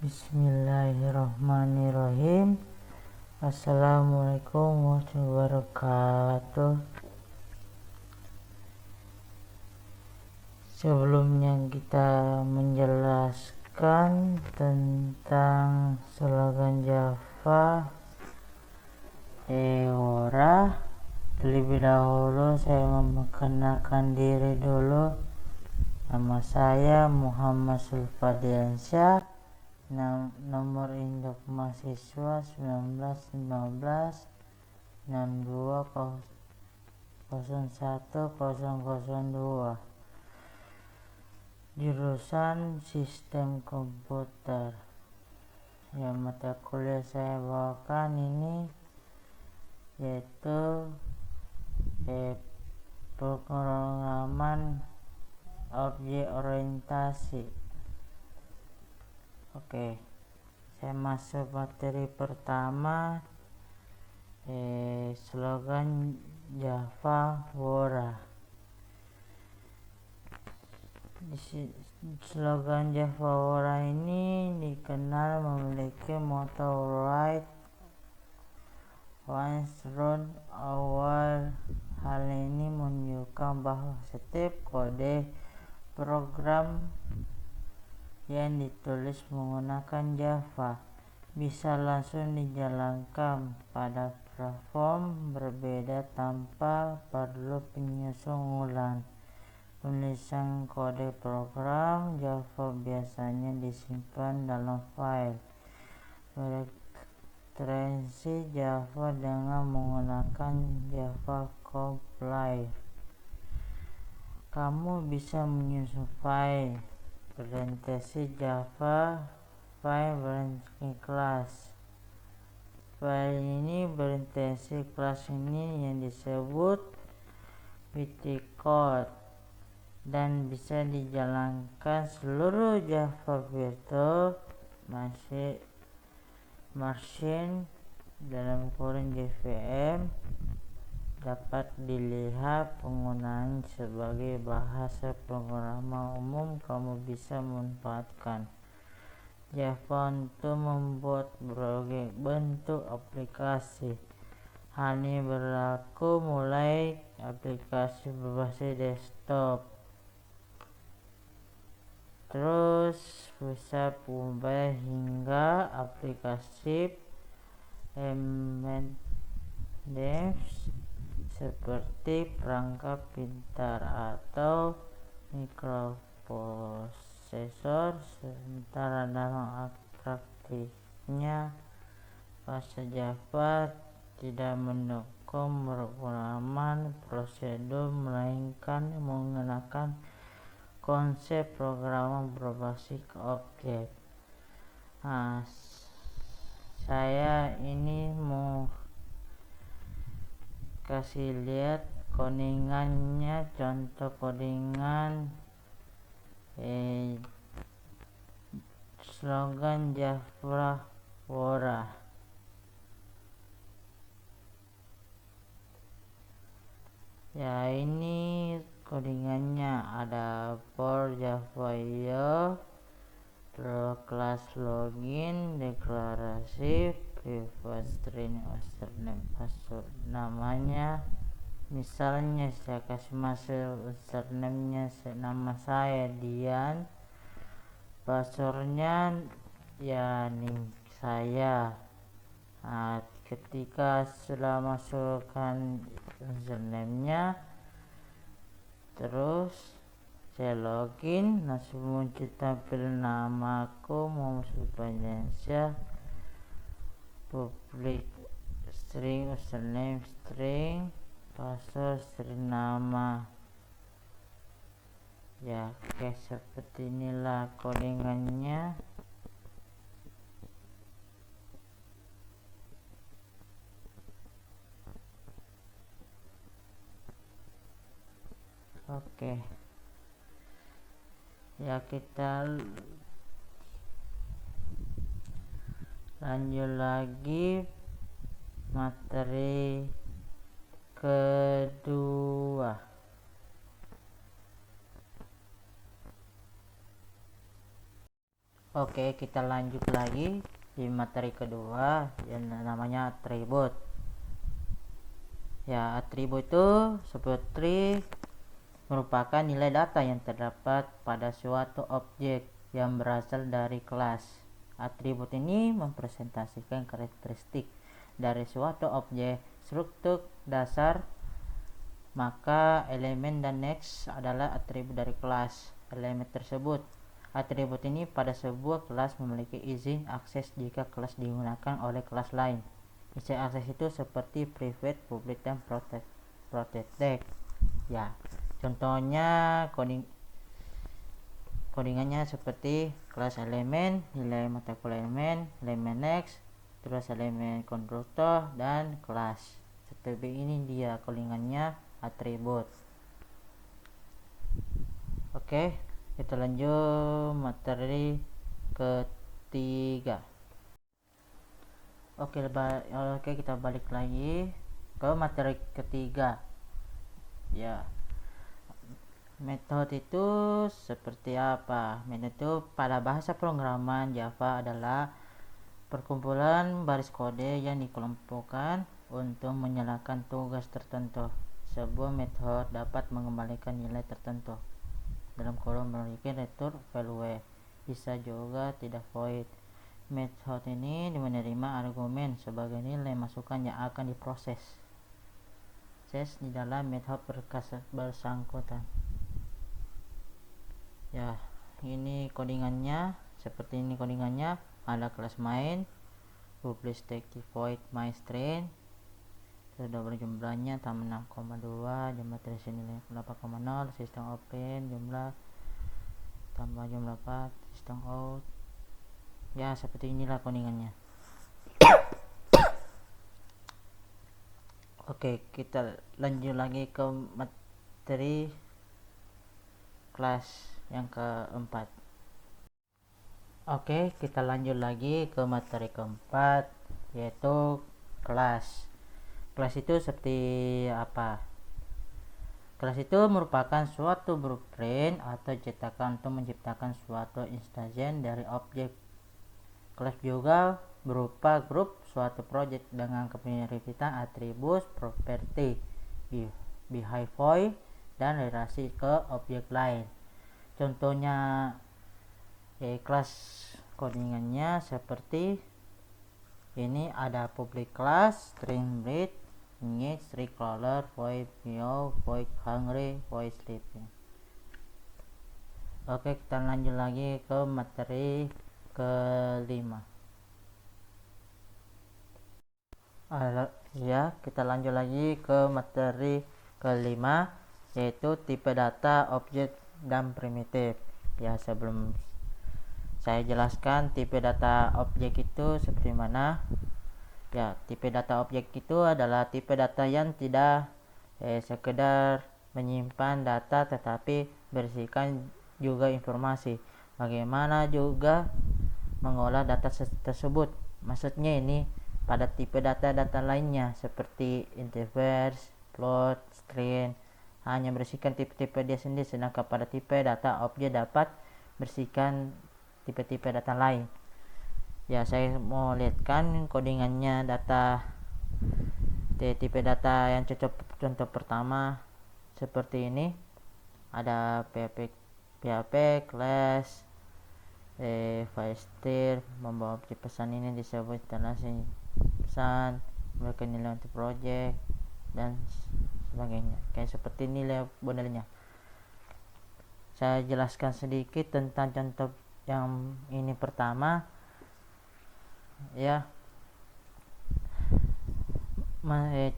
Bismillahirrahmanirrahim. Assalamualaikum warahmatullahi wabarakatuh. Sebelumnya kita menjelaskan tentang slogan Java Eora. Terlebih dahulu saya memperkenalkan diri dulu. Nama saya Muhammad Sulfadiansyah. Nomor induk mahasiswa 1915 620102. Jurusan Sistem Komputer. Yang mata kuliah saya bawakan ini yaitu pemrograman objek orientasi. Oke, saya masuk materi pertama, slogan Java Eora. Slogan Java Eora ini dikenal memiliki moto Write Once Run Over. Hal ini menunjukkan bahwa setiap kode program yang ditulis menggunakan Java bisa langsung dijalankan pada platform berbeda tanpa perlu penyusun ulang. Penulisan kode program Java biasanya disimpan dalam file berekstensi Java dengan menggunakan Java Compiler. Kamu bisa menyusun file presentasi Java, file berinteraksi kelas. File ini berinteraksi kelas ini yang disebut bytecode dan bisa dijalankan seluruh Java Virtual Machine (JVM). Dapat dilihat penggunaan sebagai bahasa pemrograman umum. Kamu bisa memanfaatkan Java untuk membuat berbagai bentuk aplikasi. Hal ini berlaku mulai aplikasi berbasis desktop, terus bisa mobile hingga aplikasi embedded seperti perangkat pintar atau mikroprosesor. Sementara dalam praktiknya bahasa Java tidak mendukung pemrograman prosedur, melainkan menggunakan konsep pemrograman berbasis objek. Saya ini mau kasih lihat codingannya, contoh codingan slogan Java Eora. Ya, ini codingannya ada for Java IO, kelas login, deklarasi, private string, username, password. Namanya misalnya saya kasih masuk username-nya nama saya Dian, passwordnya ya nih saya. Ketika sudah masukkan username-nya, terus saya login, langsung muncul tampil namaku Muhammad Sulfadiansyah, public string, username string, password string nama. Ya, kayak seperti inilah codingannya. Oke, ya kita lanjut lagi materi kedua. Oke, kita lanjut lagi di materi kedua yang namanya atribut. Ya, atribut itu seperti merupakan nilai data yang terdapat pada suatu objek yang berasal dari kelas. Atribut ini mempresentasikan karakteristik dari suatu objek struktur dasar, maka elemen dan next adalah atribut dari kelas elemen tersebut. Atribut ini pada sebuah kelas memiliki izin akses jika kelas digunakan oleh kelas lain. Izin akses itu seperti private, public, dan protected. Ya, contohnya codingannya seperti kelas elemen, nilai mata kuliah elemen next, terus elemen konstruktor dan kelas. Seperti ini dia codingannya atribut. Oke, kita lanjut materi ketiga. Oke, kita balik lagi ke materi ketiga. Ya, metode itu seperti apa? Metode itu pada bahasa pemrograman Java adalah perkumpulan baris kode yang dikelompokkan untuk menyelesaikan tugas tertentu. Sebuah metode dapat mengembalikan nilai tertentu dalam kolom memiliki return value, bisa juga tidak void. Metode ini menerima argumen sebagai nilai masukan yang akan diproses di dalam metode bersangkutan. Ya, ini codingannya seperti ini. Codingannya ada kelas main, publish static void my string, double jumlahnya tambah 6,2, jumlah terisi nilai 8,0, sistem open, jumlah tambah jumlah 4, sistem out. Ya, seperti inilah codingannya. Oke, kita lanjut lagi ke materi kelas yang keempat. Oke, kita lanjut lagi ke materi keempat, yaitu kelas. Kelas itu seperti apa? Kelas itu merupakan suatu blueprint atau cetakan untuk menciptakan suatu instansi dari objek. Kelas juga berupa grup suatu project dengan kepemilikan atribut, properti, behavior, dan relasi ke objek lain. Contohnya kelas codingannya seperti ini, ada public class, string read, image, string color, void meow, void hungry, void sleeping. Oke, kita lanjut lagi ke materi kelima. Ya, kita lanjut lagi ke materi kelima, yaitu tipe data, objek, dan primitif. Ya, sebelum saya jelaskan tipe data objek itu seperti mana. Ya, tipe data objek itu adalah tipe data yang tidak sekedar menyimpan data tetapi berisikan juga informasi. Bagaimana juga mengolah data tersebut. Maksudnya ini pada tipe data lainnya seperti integer, float, string hanya berisikan tipe-tipe dia sendiri, sedangkan pada tipe data objek dapat berisikan tipe-tipe data lain. Ya, saya mau lihatkan codingannya data tipe data yang contoh pertama seperti ini. Ada PHP class file membawa objek pesan, ini disebut instalasi pesan, memberikan nilai untuk project dan sebagainya. Kayak seperti nilai modelnya. Saya jelaskan sedikit tentang contoh yang ini pertama. Ya,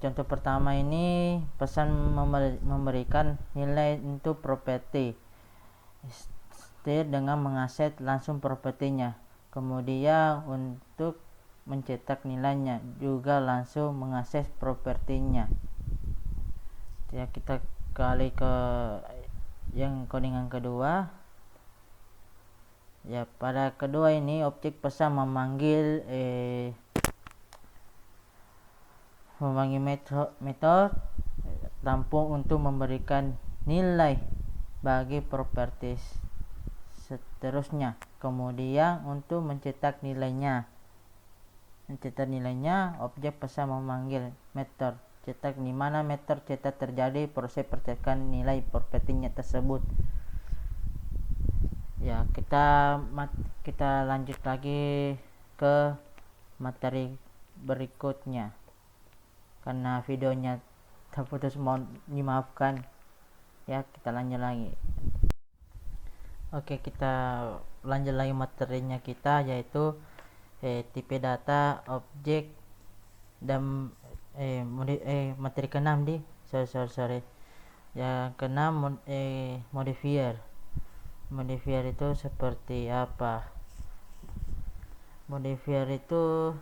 contoh pertama ini pesan memberikan nilai untuk properti dengan mengakses langsung propertinya. Kemudian untuk mencetak nilainya juga langsung mengakses propertinya. Ya, kita kali ke yang codingan kedua. Ya, pada kedua ini objek pesan memanggil metode tampung untuk memberikan nilai bagi properti seterusnya. Kemudian untuk mencetak nilainya, objek pesan memanggil method cetak, di mana method cetak terjadi proses percetakan nilai propertinya tersebut. Ya, kita lanjut lagi ke materi berikutnya karena videonya terputus, mohon dimaafkan. Ya, kita lanjut lagi. Oke, kita lanjut lagi materinya kita, yaitu tipe data, objek, dan materi ke-6 sorry. Yang ke-6 modifier. Modifier itu seperti apa? Modifier itu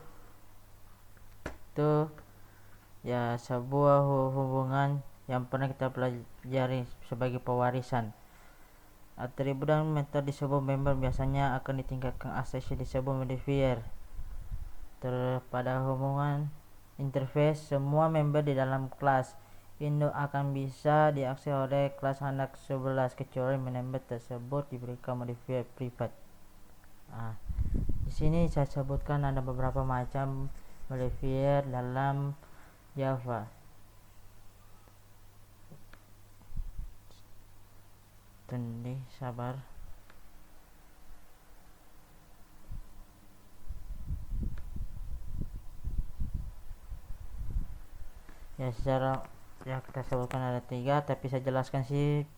ya sebuah hubungan yang pernah kita pelajari sebagai pewarisan. Atribut dan metode di sebuah member biasanya akan ditingkatkan aksesnya di sebuah modifier. Pada hubungan interface, semua member di dalam kelas induk akan bisa diakses oleh kelas anak 11 kecuali member tersebut diberikan modifier privat. Di sini saya sebutkan ada beberapa macam modifier dalam Java. Tunggu, sabar. Ya, secara kita sebutkan ada 3, tapi saya jelaskan sih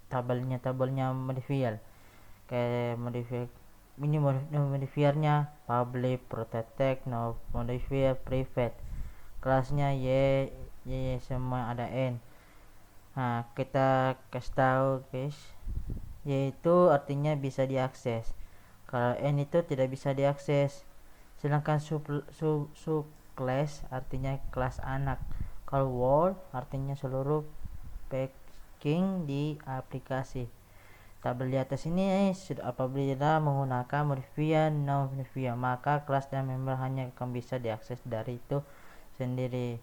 tabelnya modifier. Kayak modifier ini, modifiernya public, protected, no modifier private, kelasnya y semua ada n. Nah, kita kasih tahu guys, yaitu artinya bisa diakses. Kalau n itu tidak bisa diakses. Sedangkan sub class artinya kelas anak. Kalau world artinya seluruh packing di aplikasi. Tabel di atas ini apabila menggunakan modifier non modifier, maka kelas dan member hanya akan bisa diakses dari itu sendiri.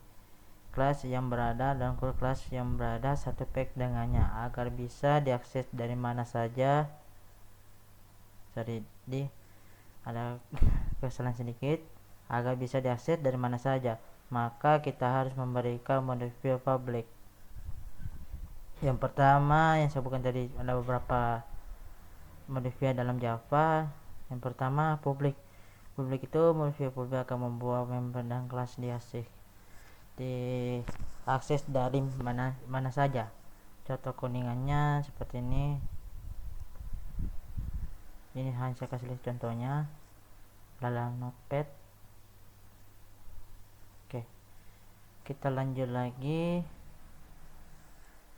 Kelas yang berada dan kelas yang berada satu pack dengannya agar bisa diakses dari mana saja. Ada kesalahan sedikit. Agar bisa diakses dari mana saja, maka kita harus memberikan modifier public. Yang pertama yang saya sebutkan tadi, ada beberapa modifier dalam Java. Yang pertama public. Public itu modifier public akan membuat member dan kelas diakses dari mana saja. Contoh kuningannya seperti ini. Ini hanya saya kasih lihat contohnya dalam notepad. Oke, kita lanjut lagi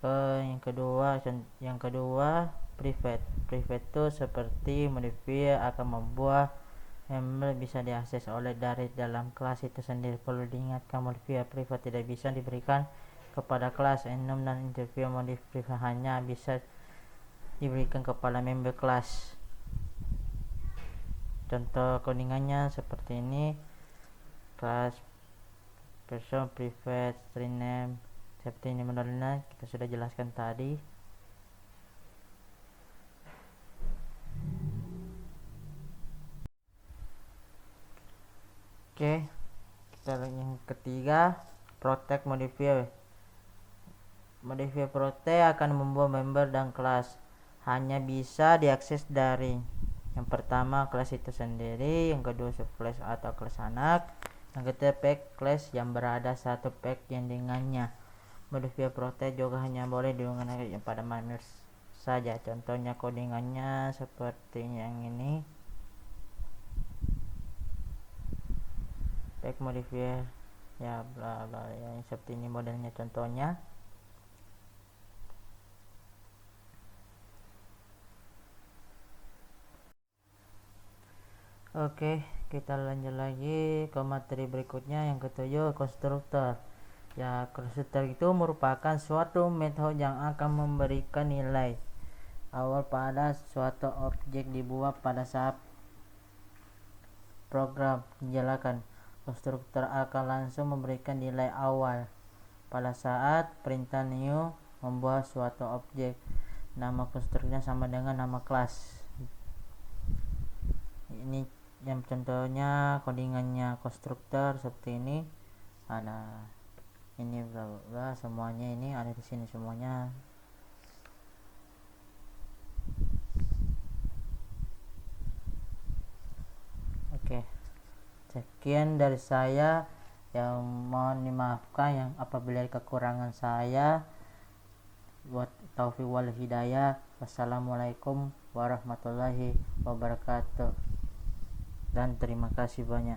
ke yang kedua private. Private itu seperti modifier akan membuat member bisa diakses oleh dari dalam kelas itu sendiri. Perlu diingatkan, modifier privat tidak bisa diberikan kepada kelas enum dan interview modifier hanya bisa diberikan kepada member kelas. Contoh codingannya seperti ini, kelas person private string name, seperti ini modelnya kita sudah jelaskan tadi. Oke, kita yang ketiga, protect modifier. Modifier protect akan membuat member dan kelas hanya bisa diakses dari yang pertama kelas itu sendiri, yang kedua subclass atau kelas anak, yang ketiga pack class yang berada satu pack yang dengannya. Modifier protect juga hanya boleh digunakan pada member saja. Contohnya codingannya seperti yang ini. Pack modifier ya bla bla, yang seperti ini modelnya contohnya. Oke, kita lanjut lagi ke materi berikutnya yang ketujuh, konstruktor. Ya, konstruktor itu merupakan suatu metode yang akan memberikan nilai awal pada suatu objek dibuat pada saat program dijalankan. Konstruktor akan langsung memberikan nilai awal pada saat perintah new membuat suatu objek. Nama konstruktornya sama dengan nama kelas. ini yang contohnya codingannya konstruktor seperti ini, ada ini bla bla bla, semuanya ini ada di sini semuanya. Oke, sekian dari saya, yang mohon dimaafkan yang apabila ada kekurangan saya. Buat taufiq wal hidayah. Wassalamualaikum warahmatullahi wabarakatuh, dan terima kasih banyak.